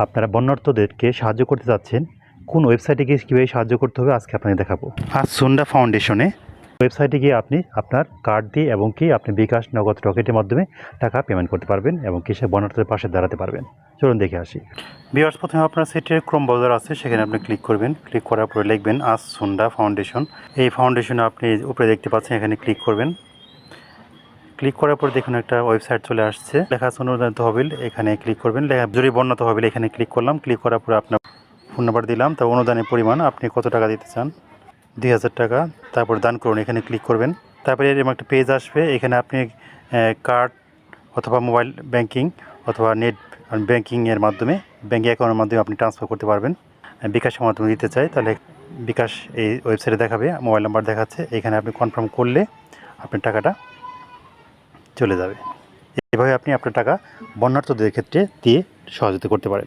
আপনারা বন্যার্তদেরকে সাহায্য করতে চাচ্ছেন, কোন ওয়েবসাইটে গিয়ে কীভাবে সাহায্য করতে হবে আজকে আপনাদের দেখাবো। আসুন্ডা ফাউন্ডেশনে ওয়েবসাইটে গিয়ে আপনি আপনার কার্ড দিয়ে এবং কি আপনি বিকাশ, নগদ, রকেটের মাধ্যমে টাকা পেমেন্ট করতে পারবেন এবং কি সে বন্যার্তদের পাশে দাঁড়াতে পারবেন। চলুন দেখে আসি। ভিউয়ার্স, প্রথমে আপনার সেটের ক্রোম ব্রাউজার আছে, সেখানে আপনি ক্লিক করবেন। ক্লিক করার পরে লিখবেন আসুন্ডা ফাউন্ডেশন। এই ফাউন্ডেশনে আপনি উপরে দেখতে পাচ্ছেন, এখানে ক্লিক করবেন। ক্লিক করার পর দেখুন একটা ওয়েবসাইট চলে আসছে, লেখা আছে অনুদান তহবিল। এখানে ক্লিক করবেন, লেখা জরুরি বন্যা তহবিল, এখানে ক্লিক করলাম। ক্লিক করার পরে আপনার ফোন নাম্বার দিলাম, তা অনুদানের পরিমাণ আপনি কত টাকা দিতে চান, 2000 টাকা। তারপর দান করুন, এখানে ক্লিক করবেন। তারপরে এরকম একটা পেজ আসবে, এখানে আপনি কার্ড অথবা মোবাইল ব্যাংকিং অথবা নেট ব্যাংকিংয়ের মাধ্যমে, ব্যাঙ্ক অ্যাকাউন্টের মাধ্যমে আপনি ট্রান্সফার করতে পারবেন। বিকাশের মাধ্যমে দিতে চাই তাহলে বিকাশ এই ওয়েবসাইটে দেখাবে, মোবাইল নাম্বার দেখাচ্ছে, এখানে আপনি কনফার্ম করলে আপনার টাকাটা চলে যাবে। এভাবে আপনি আপনার টাকা বন্যার্তদের ক্ষেত্রে দিয়ে সহযোগিতা করতে পারেন।